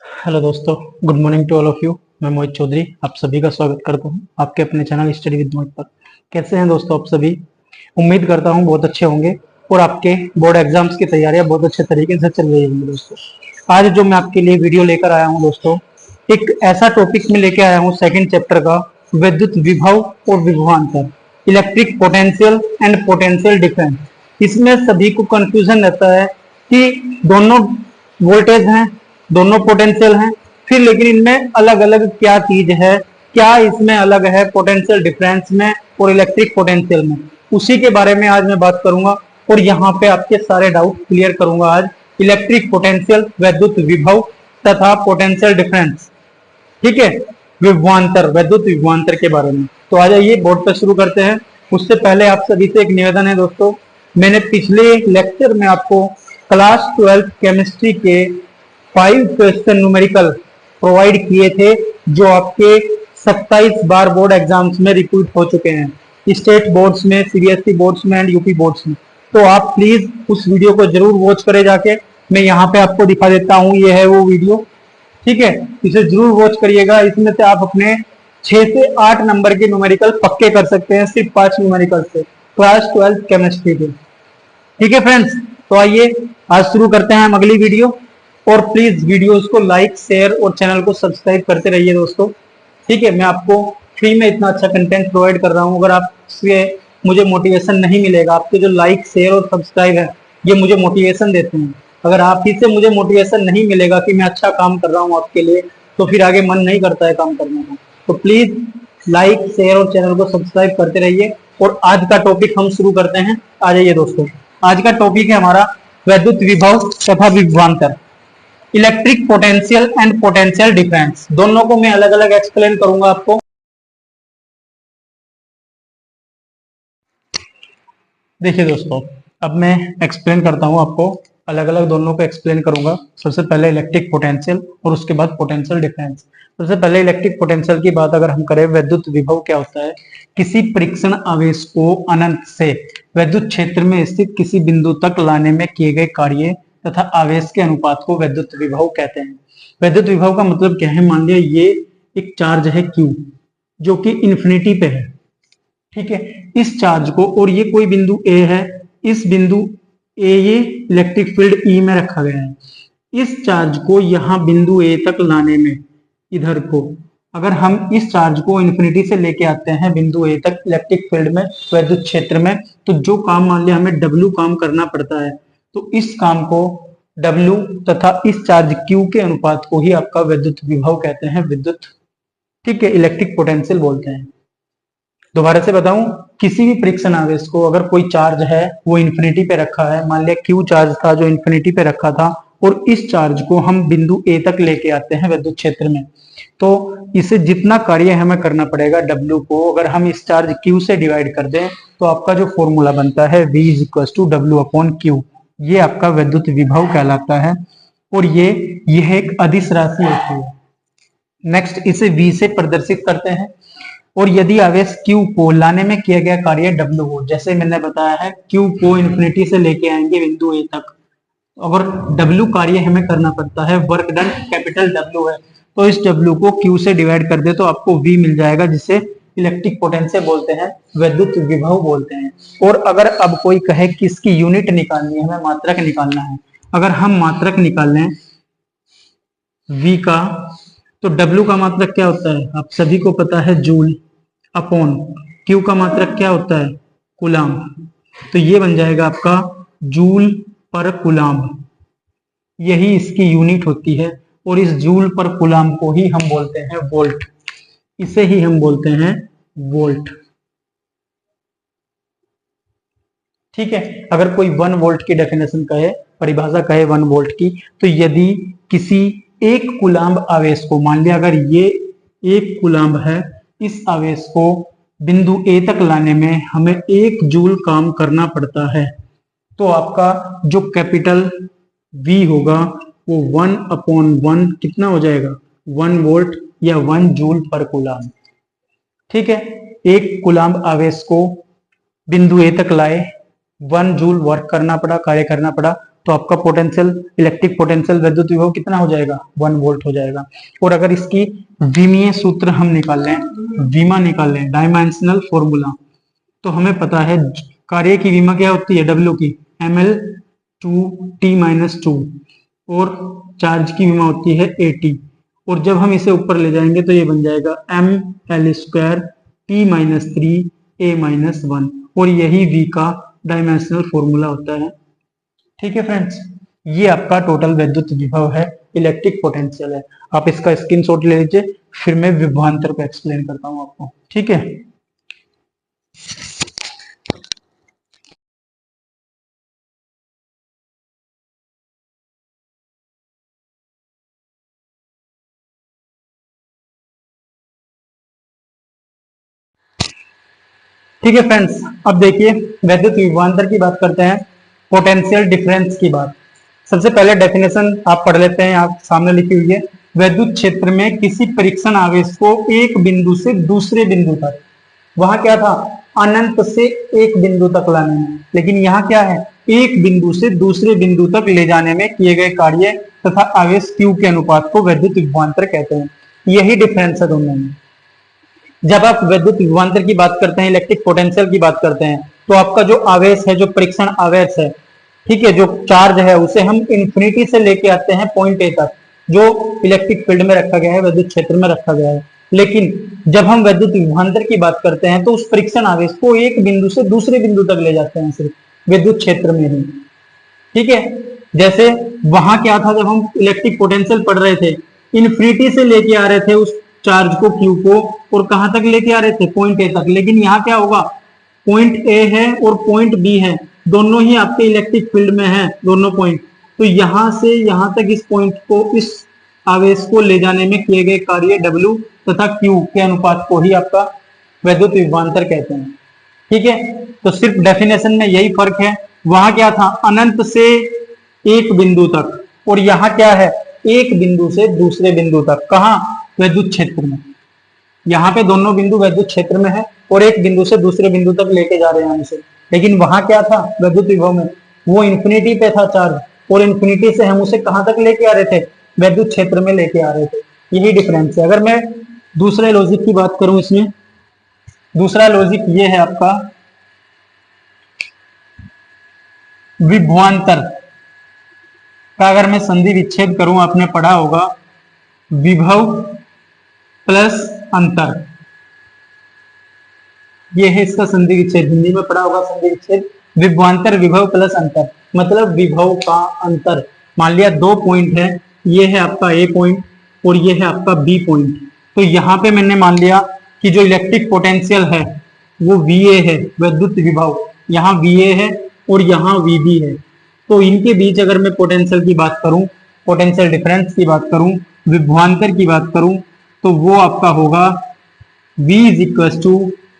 Hello दोस्तों, good morning to all of you. मैं मोहित चौधरी आप सभी का स्वागत करता हूं आपके अपने चैनल स्टडी विद मोहित पर। कैसे हैं दोस्तों आप सभी? उम्मीद करता हूं बहुत अच्छे होंगे और आपके बोर्ड एग्जाम्स की तैयारियां बहुत अच्छे तरीके से चल रही होंगी। दोस्तों, आज जो मैं आपके लिए वीडियो लेकर आया हूं दोस्तों, एक ऐसा टॉपिक में लेके आया हूं सेकंड चैप्टर का, विद्युत विभव और विभवांतर, electric potential and potential difference. इसमें सभी को कंफ्यूजन रहता है कि दोनों वोल्टेज हैं, दोनों पोटेंशियल हैं, फिर लेकिन इनमें अलग अलग क्या चीज है, क्या इसमें अलग है पोटेंशियल डिफरेंस में और इलेक्ट्रिक पोटेंशियल में, उसी के बारे में आज मैं बात करूंगा और यहाँ पे आपके सारे डाउट क्लियर करूंगा आज। इलेक्ट्रिक पोटेंशियल, वैद्युत विभव तथा पोटेंशियल डिफरेंस, ठीक है, विभवांतर, वैद्युत विभवांतर के बारे में। तो आ जाइए बोर्ड पर शुरू करते हैं। उससे पहले आप सभी से एक निवेदन है दोस्तों, मैंने पिछले लेक्चर में आपको क्लास 12 केमिस्ट्री के 5 क्वेश्चन न्यूमेरिकल प्रोवाइड किए थे, जो आपके 27 बार बोर्ड एग्जाम्स में रिपीट हो चुके हैं, स्टेट बोर्ड्स में, सीबीएसई बोर्ड्स में एंड यूपी बोर्ड्स में। तो आप प्लीज उस वीडियो को जरूर वॉच करें जाके। मैं यहाँ पे आपको दिखा देता हूँ, ये है वो वीडियो, ठीक है, इसे जरूर वॉच करिएगा। इसमें से आप अपने 6 से 8 नंबर के न्यूमेरिकल पक्के कर सकते हैं सिर्फ 5 न्यूमेरिकल से, क्लास 12 केमिस्ट्री के। ठीक है फ्रेंड्स, तो आइए आज शुरू करते हैं हम अगली वीडियो। और प्लीज वीडियोस को लाइक, शेयर और चैनल को सब्सक्राइब करते रहिए दोस्तों, ठीक है। मैं आपको फ्री में इतना अच्छा कंटेंट प्रोवाइड कर रहा हूँ, अगर आपसे मुझे मोटिवेशन नहीं मिलेगा, आपके जो लाइक, शेयर और सब्सक्राइब है ये मुझे मोटिवेशन देते हैं। अगर आप ही से मुझे मोटिवेशन नहीं मिलेगा कि मैं अच्छा काम कर रहा हूँ आपके लिए, तो फिर आगे मन नहीं करता है काम करने का। तो प्लीज लाइक, शेयर और चैनल को सब्सक्राइब करते रहिए। और आज का टॉपिक हम शुरू करते हैं। आ जाइए दोस्तों, आज का टॉपिक है हमारा वैद्युत विभव तथा विभवांतर, electric potential and potential difference. दोनों को मैं अलग अलग एक्सप्लेन करूंगा आपको। देखिए दोस्तों, अब मैं एक्सप्लेन करता हूं आपको, अलग अलग दोनों को एक्सप्लेन करूंगा। सबसे पहले इलेक्ट्रिक पोटेंशियल और उसके बाद पोटेंशियल डिफरेंस। सबसे पहले इलेक्ट्रिक पोटेंशियल की बात अगर हम करें, वैद्युत विभव क्या होता है? किसी परीक्षण आवेश को अनंत से वैद्युत क्षेत्र में स्थित किसी बिंदु तक लाने में किए गए कार्य तथा आवेश के अनुपात को वैद्युत विभव कहते हैं। वैद्युत विभव का मतलब क्या है? मान लिया ये एक चार्ज है Q, जो कि इंफिनिटी पे है, ठीक है। इस चार्ज को, और ये कोई बिंदु ए है, इस बिंदु ए ये इलेक्ट्रिक फील्ड ई में रखा गया है। इस चार्ज को यहां बिंदु ए तक लाने में, इधर को अगर हम इस चार्ज को इंफिनिटी से लेके आते हैं बिंदु ए तक इलेक्ट्रिक फील्ड में, वैद्युत क्षेत्र में, तो जो काम मान लिया हमें W काम करना पड़ता है, तो इस काम को W तथा इस चार्ज Q के अनुपात को ही आपका वैद्युत विभव कहते हैं, विद्युत, ठीक है, इलेक्ट्रिक पोटेंशियल बोलते हैं। दोबारा से बताऊं, किसी भी परीक्षण आवेश को अगर कोई चार्ज है वो इंफिनिटी पे रखा है, मान लिया Q चार्ज था जो इंफिनिटी पे रखा था, और इस चार्ज को हम बिंदु ए तक लेके आते हैं वैद्युत क्षेत्र में, तो इसे जितना कार्य हमें करना पड़ेगा W को, अगर हम इस चार्ज Q से डिवाइड कर दें, तो आपका जो फॉर्मूला बनता है V = W/Q, ये आपका वैद्युत विभव कहलाता है। और यह एक अदिश राशि होती है। नेक्स्ट, इसे V से प्रदर्शित करते हैं। और यदि आवेश Q को लाने में किया गया कार्य W हो, जैसे मैंने बताया है Q को इंफिनिटी से लेके आएंगे बिंदु ए तक, अगर W कार्य हमें करना पड़ता है, वर्क डन कैपिटल W है, तो इस W को Q से डिवाइड कर दे तो आपको V मिल जाएगा, जिसे इलेक्ट्रिक पोटेंशियल बोलते हैं, वैद्युत विभव बोलते हैं। और अगर अब कोई कहे कि इसकी यूनिट निकालनी है, हमें मात्रक निकालना है, अगर हम मात्रक निकाल लें V का, तो W का मात्रक क्या होता है? आप सभी को पता है, जूल अपॉन Q का मात्रक क्या होता है? कूलाम। तो ये बन जाएगा आपका जूल पर कूलाम, यही इसकी यूनिट होती है। और इस जूल पर कूलाम को ही हम बोलते हैं वोल्ट, इसे ही हम बोलते हैं वोल्ट, ठीक है। अगर कोई 1 वोल्ट की डेफिनेशन कहे, परिभाषा कहे 1 वोल्ट की, तो यदि किसी एक कूलाम्ब आवेश को, मान लिया अगर ये एक कूलाम्ब है, इस आवेश को बिंदु ए तक लाने में हमें 1 जूल काम करना पड़ता है, तो आपका जो कैपिटल V होगा वो 1/1 कितना हो जाएगा? 1 वोल्ट या 1 जूल पर कूलाम्ब, ठीक है। एक कूलाम्ब आवेश को बिंदु ए तक लाए, 1 जूल वर्क करना पड़ा, कार्य करना पड़ा, तो आपका पोटेंशियल, इलेक्ट्रिक पोटेंशियल विद्युत विभव कितना हो जाएगा, 1 वोल्ट हो जाएगा। और अगर इसकी विमीय सूत्र हम निकाल लें, विमा निकाल लें, डायमेंशनल फॉर्मूला, तो हमें पता है कार्य की विमा क्या होती है, डब्ल्यू की, ml2t-2, और चार्ज की विमा होती है at। और जब हम इसे ऊपर ले जाएंगे तो ये बन जाएगा ml2t-3a-1, और यही v का डायमेंशनल फॉर्मूला होता है। ठीक है फ्रेंड्स, ये आपका टोटल विद्युत विभव है, इलेक्ट्रिक पोटेंशियल है। आप इसका स्क्रीनशॉट ले लीजिए, फिर मैं विभवांतर को एक्सप्लेन करता हूं आपको। ठीक है, ठीक है फ्रेंड्स, अब देखिए वैद्युत विभवांतर की बात करते हैं, पोटेंशियल डिफरेंस की बात। सबसे पहले डेफिनेशन आप पढ़ लेते हैं, आप सामने लिखी हुई है, वैद्युत क्षेत्र में किसी परीक्षण आवेश को एक बिंदु से दूसरे बिंदु तक, वहां क्या था, अनंत से एक बिंदु तक लाने में, लेकिन यहाँ क्या है, एक बिंदु से दूसरे बिंदु तक ले जाने में किए गए कार्य तथा आवेश Q के अनुपात को वैद्युत विभवांतर कहते हैं। यही डिफरेंस है दोनों में। जब आप वैद्युत विभवांतर की बात करते हैं, इलेक्ट्रिक पोटेंशियल की बात करते हैं, तो आपका जो आवेश है, जो परीक्षण आवेश है, ठीक है, जो चार्ज है, उसे हम इंफिनिटी से लेके आते हैं पॉइंट ए तक, जो इलेक्ट्रिक फील्ड में रखा गया है, विद्युत क्षेत्र में रखा गया है। लेकिन जब हम वैद्युत विभवांतर की बात करते हैं तो उस परीक्षण आवेश को एक बिंदु से दूसरे बिंदु तक ले जाते हैं, सिर्फ विद्युत क्षेत्र में ही। ठीक है, जैसे वहां क्या था, जब हम इलेक्ट्रिक पोटेंशियल पढ़ रहे थे, इन्फिनिटी से लेके आ रहे थे उस चार्ज को, क्यू को, और कहां तक लेके आ रहे थे, पॉइंट ए तक। लेकिन यहाँ क्या होगा, पॉइंट ए है और पॉइंट बी है, दोनों ही आपके इलेक्ट्रिक फील्ड में है, दोनों पॉइंट। तो यहां से यहां तक इस पॉइंट को, इस आवेश को ले जाने में किए गए कार्य W तथा Q के अनुपात को ही आपका वैद्युत विभवांतर कहते हैं। ठीक है, तो सिर्फ डेफिनेशन में यही फर्क है। वहां क्या था, अनंत से एक बिंदु तक, और यहाँ क्या है, एक बिंदु से दूसरे बिंदु तक। कहाँ, विद्युत क्षेत्र में। यहाँ पे दोनों बिंदु विद्युत क्षेत्र में है और एक बिंदु से दूसरे बिंदु तक लेके जा रहे हैं इसे। लेकिन वहां क्या था, विद्युत विभव में, वो इंफिनिटी पे था चार्ज, और इंफिनिटी से हम उसे कहां तक लेके आ रहे थे, विद्युत क्षेत्र में लेके आ रहे थे। यही डिफरेंस है। अगर मैं दूसरे लॉजिक की बात करूं, इसमें दूसरा लॉजिक ये है आपका, विभवांतर का अगर मैं संधि विच्छेद करूं, आपने पढ़ा होगा विभव प्लस अंतर, ये है इसका संधि विच्छेद, हिंदी में पढ़ा होगा संधि विच्छेद। विभवांतर विभव प्लस अंतर मतलब विभव का अंतर। मान लिया दो पॉइंट है, ये है आपका ए पॉइंट और ये है आपका बी पॉइंट। तो यहाँ पे मैंने मान लिया कि जो इलेक्ट्रिक पोटेंशियल है वो VA है, विद्युत विभव, यहाँ VA है और यहाँ VB है। तो इनके बीच अगर मैं पोटेंशियल की बात करूं, पोटेंशियल डिफरेंस की बात करूं, विभवांतर की बात करूं, तो वो आपका होगा V =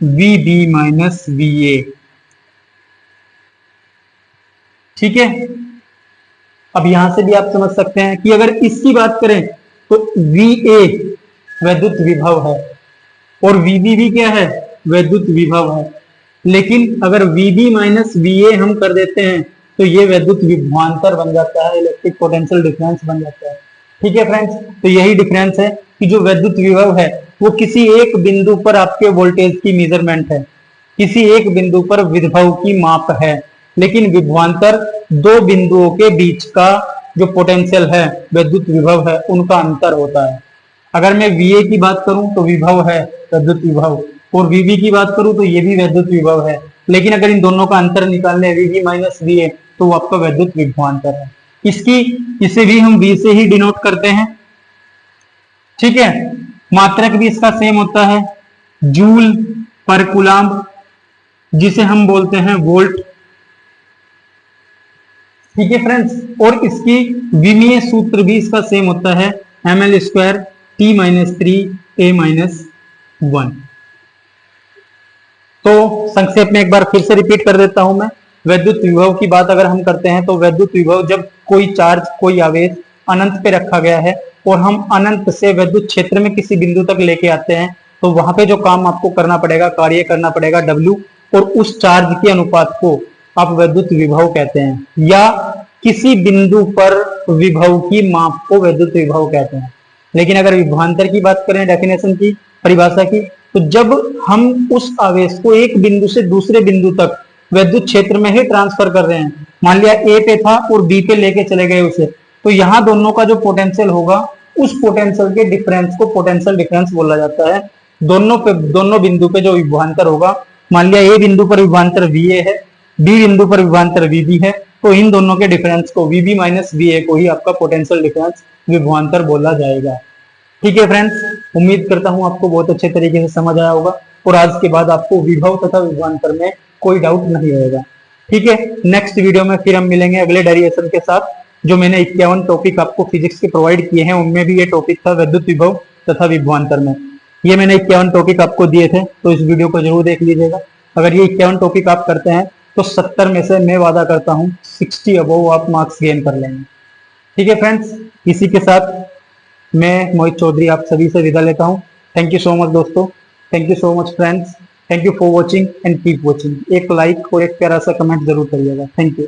VB - VA। ठीक है, अब यहां से भी आप समझ सकते हैं कि अगर इसकी बात करें तो VA विद्युत विभव है और VB भी क्या है, विद्युत विभव है। लेकिन अगर VB - VA हम कर देते हैं तो ये विद्युत विभवांतर बन जाता है, इलेक्ट्रिक पोटेंशियल डिफरेंस बन जाता है। ठीक है फ्रेंड्स, तो यही डिफरेंस है कि जो विद्युत विभव है वो किसी एक बिंदु पर आपके वोल्टेज की मेजरमेंट है, किसी एक बिंदु पर विभव की माप है। लेकिन विभवांतर दो बिंदुओं के बीच का जो पोटेंशियल है, विद्युत विभव है, उनका अंतर होता है। अगर मैं VA की बात करूं तो विभव है, विद्युत विभव, और VB की बात करूं तो ये भी विद्युत विभव है। लेकिन अगर इन दोनों का अंतर निकालने VB - VA तो वो आपका विद्युत विभवांतर है। इसे भी हम V से ही डिनोट करते हैं। ठीक है, मात्रक भी इसका सेम होता है, जूल पर कूलम्ब, जिसे हम बोलते हैं वोल्ट। ठीक है फ्रेंड्स, और इसकी विमीय सूत्र भी इसका सेम होता है, ml² T-3a-1। तो संक्षेप में एक बार फिर से रिपीट कर देता हूं मैं। विद्युत विभव की बात अगर हम करते हैं तो विद्युत विभव जब कोई चार्ज, कोई आवेश अनंत पे रखा गया है और हम अनंत से विद्युत क्षेत्र में किसी बिंदु तक लेके आते हैं, तो वहां पे जो काम आपको करना पड़ेगा, कार्य करना पड़ेगा W, और उस चार्ज के अनुपात को आप विद्युत विभव कहते हैं। या किसी बिंदु पर विभव की माप को वैद्युत विभव कहते हैं। लेकिन अगर विभवांतर की बात करें, डेफिनेशन की, परिभाषा की, तो जब हम उस आवेश को एक बिंदु से दूसरे बिंदु तक वैद्युत क्षेत्र में ही ट्रांसफर कर रहे हैं, मान लिया ए पे था और बी पे लेके चले गए उसे, तो यहाँ दोनों का जो पोटेंशियल होगा उस पोटेंशियल के डिफरेंस को पोटेंशियल डिफरेंस बोला जाता है। दोनों बिंदु पे जो विभवांतर होगा, मान लिया ए बिंदु पर विभवांतर VA है, बी बिंदु पर विभवांतर VB है, तो इन दोनों के डिफरेंस को VB माइनस VA को ही आपका पोटेंशियल डिफरेंस विभवांतर बोला जाएगा। ठीक है फ्रेंड्स, उम्मीद करता हूं आपको बहुत अच्छे तरीके से समझ आया होगा और आज के बाद आपको विभव तथा विभवांतर में कोई डाउट नहीं रहेगा। ठीक है, नेक्स्ट वीडियो में फिर हम मिलेंगे अगले डेरिवेशन के साथ। जो मैंने 51 टॉपिक आपको फिजिक्स के प्रोवाइड किए हैं उनमें भी ये टॉपिक था वैद्युत विभव तथा विभवांतर में। ये मैंने 51 टॉपिक आपको दिए थे, तो इस वीडियो को जरूर देख लीजिएगा। अगर ये 51 टॉपिक आप करते हैं तो 70 में से मैं वादा करता हूँ 60 अबव आप मार्क्स गेन कर लेंगे। ठीक है फ्रेंड्स, इसी के साथ मैं मोहित चौधरी आप सभी से विदा लेता हूँ। थैंक यू सो मच दोस्तों, thank you so much friends, thank you for watching and keep watching. एक लाइक और एक प्यारा सा कमेंट जरूर करिएगा। Thank you.